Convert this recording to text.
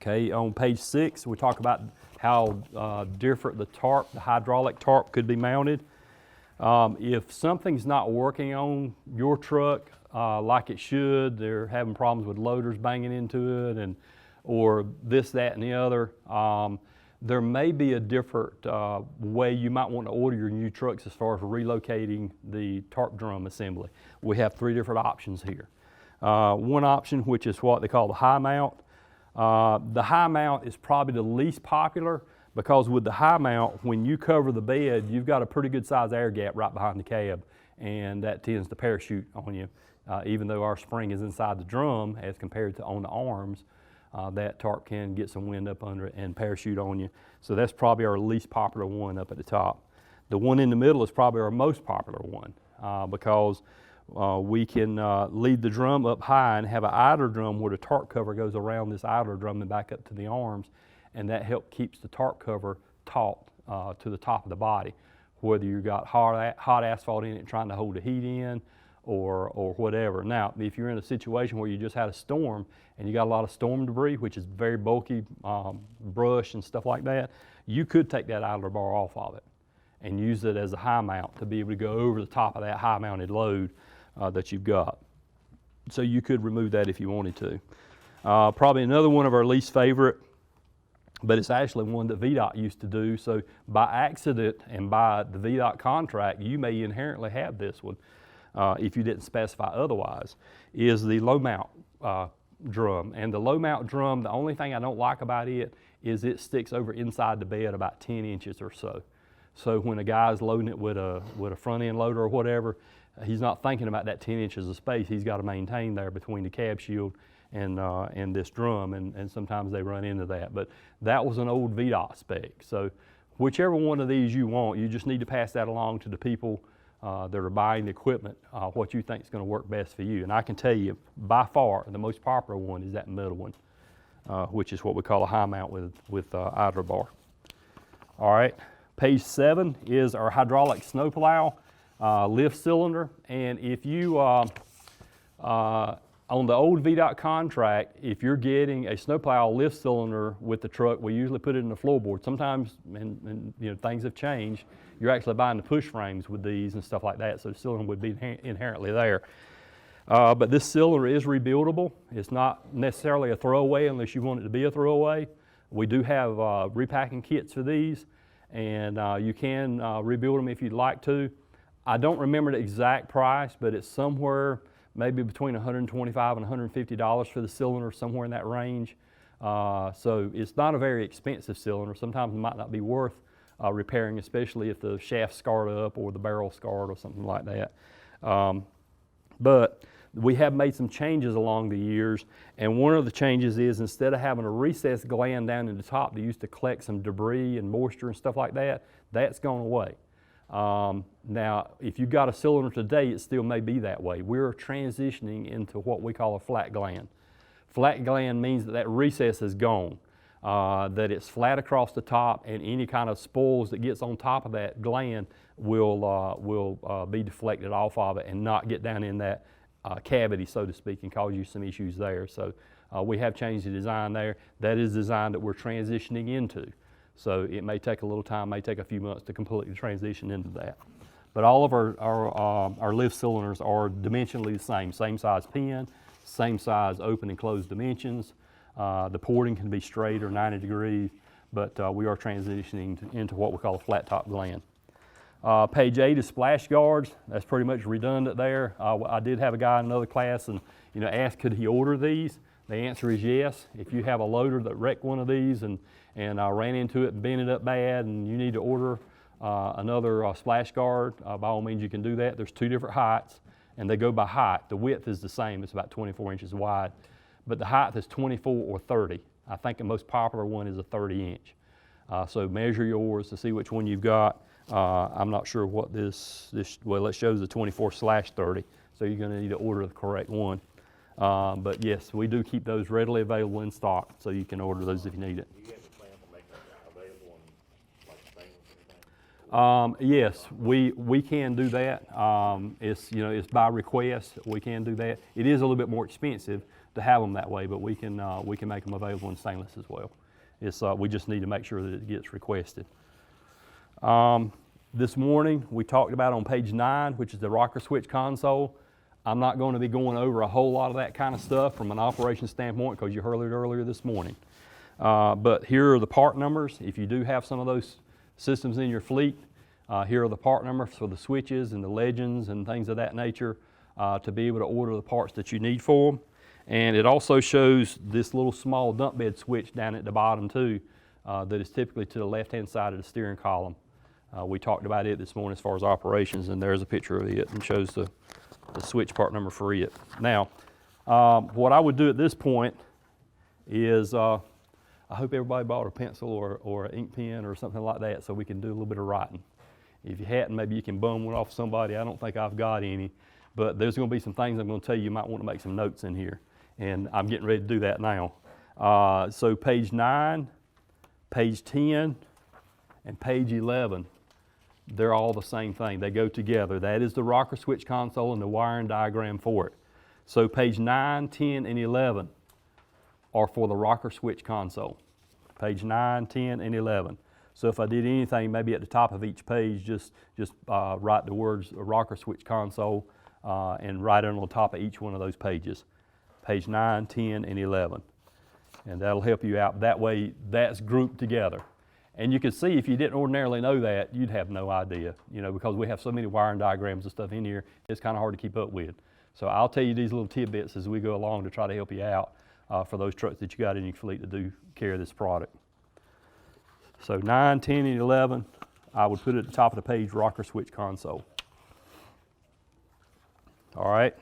Okay, on page 6, we talk about how different the hydraulic tarp could be mounted. If something's not working on your truck like it should, they're having problems with loaders banging into it, or this, that, and the other, there may be a different way you might want to order your new trucks as far as relocating the tarp drum assembly. We have 3 different options here. One option, which is what they call the high mount. The high mount is probably the least popular, because with the high mount, when you cover the bed, you've got a pretty good size air gap right behind the cab, and that tends to parachute on you. Even though our spring is inside the drum as compared to on the arms, that tarp can get some wind up under it and parachute on you. So that's probably our least popular one up at the top. The one in the middle is probably our most popular one, because we can lead the drum up high and have an idler drum where the tarp cover goes around this idler drum and back up to the arms, and that keeps the tarp cover taut to the top of the body. Whether you've got hot asphalt in it trying to hold the heat in, or whatever. Now, if you're in a situation where you just had a storm and you got a lot of storm debris, which is very bulky brush and stuff like that, you could take that idler bar off of it and use it as a high mount to be able to go over the top of that high mounted load that you've got. So you could remove that if you wanted to. Probably another one of our least favorite, but it's actually one that VDOT used to do. So by accident and by the VDOT contract, you may inherently have this one. If you didn't specify otherwise, is the low mount drum. And the low mount drum, the only thing I don't like about it is it sticks over inside the bed about 10 inches or so. So when a guy's loading it with a front end loader or whatever, he's not thinking about that 10 inches of space he's got to maintain there between the cab shield and this drum, and sometimes they run into that. But that was an old VDOT spec. So whichever one of these you want, you just need to pass that along to the people that are buying the equipment, what you think is going to work best for you. And I can tell you, by far, the most popular one is that middle one, which is what we call a high mount with idler bar. All right, page 7 is our hydraulic snowplow lift cylinder. And if you, on the old VDOT contract, if you're getting a snowplow lift cylinder with the truck, we usually put it in the floorboard. Sometimes, and you know, things have changed, you're actually buying the push frames with these and stuff like that, so the cylinder would be inherently there. But this cylinder is rebuildable. It's not necessarily a throwaway unless you want it to be a throwaway. We do have repacking kits for these, and you can rebuild them if you'd like to. I don't remember the exact price, but it's somewhere maybe between $125 and $150 for the cylinder, somewhere in that range. So it's not a very expensive cylinder. Sometimes it might not be worth repairing, especially if the shaft's scarred up or the barrel's scarred or something like that. But we have made some changes along the years, and one of the changes is instead of having a recessed gland down in the top that used to collect some debris and moisture and stuff like that, that's gone away. Now, if you've got a cylinder today, it still may be that way. We're transitioning into what we call a flat gland. Flat gland means that that recess is gone, that it's flat across the top, and any kind of spoils that gets on top of that gland will be deflected off of it and not get down in that cavity, so to speak, and cause you some issues there. So we have changed the design there. That is the design that we're transitioning into. So it may take a little time, may take a few months to completely transition into that. But all of our lift cylinders are dimensionally the same size pin, same size open and closed dimensions. The porting can be straight or 90 degrees, but we are transitioning into what we call a flat top gland. Page 8 is splash guards. That's pretty much redundant there. I did have a guy in another class and asked could he order these. The answer is yes. If you have a loader that wrecked one of these and ran into it and bent it up bad and you need to order another splash guard, by all means you can do that. There's 2 different heights and they go by height. The width is the same, it's about 24 inches wide, but the height is 24 or 30. I think the most popular one is a 30 inch. So measure yours to see which one you've got. I'm not sure what well, it shows the 24/30, so you're gonna need to order the correct one. But yes, we do keep those readily available in stock, so you can order those if you need it. Do you have a plan for making that available on like things and things? Yes, we can do that. It's by request. We can do that. It is a little bit more expensive to have them that way, but we can make them available in stainless as well. It's, we just need to make sure that it gets requested. This morning, we talked about on page 9, which is the rocker switch console. I'm not going to be going over a whole lot of that kind of stuff from an operation standpoint because you heard it earlier this morning. But here are the part numbers. If you do have some of those systems in your fleet, here are the part numbers for the switches and the legends and things of that nature to be able to order the parts that you need for them. And it also shows this little small dump bed switch down at the bottom too that is typically to the left-hand side of the steering column. We talked about it this morning as far as operations, and there's a picture of it and shows the switch part number for it. Now, what I would do at this point is I hope everybody bought a pencil or an ink pen or something like that so we can do a little bit of writing. If you hadn't, maybe you can bum one off somebody. I don't think I've got any, but there's going to be some things I'm going to tell you. You might want to make some notes in here, and I'm getting ready to do that now. So page 9, page 10, and page 11, they're all the same thing. They go together. That is the rocker switch console and the wiring diagram for it. So page 9, 10, and 11 are for the rocker switch console. Page 9, 10, and 11. So if I did anything, maybe at the top of each page, just write the words rocker switch console and write it on the top of each one of those pages. Page 9, 10, and 11. And that'll help you out. That way, that's grouped together. And you can see if you didn't ordinarily know that, you'd have no idea, you know, because we have so many wiring diagrams and stuff in here, it's kind of hard to keep up with. So I'll tell you these little tidbits as we go along to try to help you out for those trucks that you got in your fleet to do carry this product. So 9, 10, and 11, I would put at the top of the page rocker switch console. All right.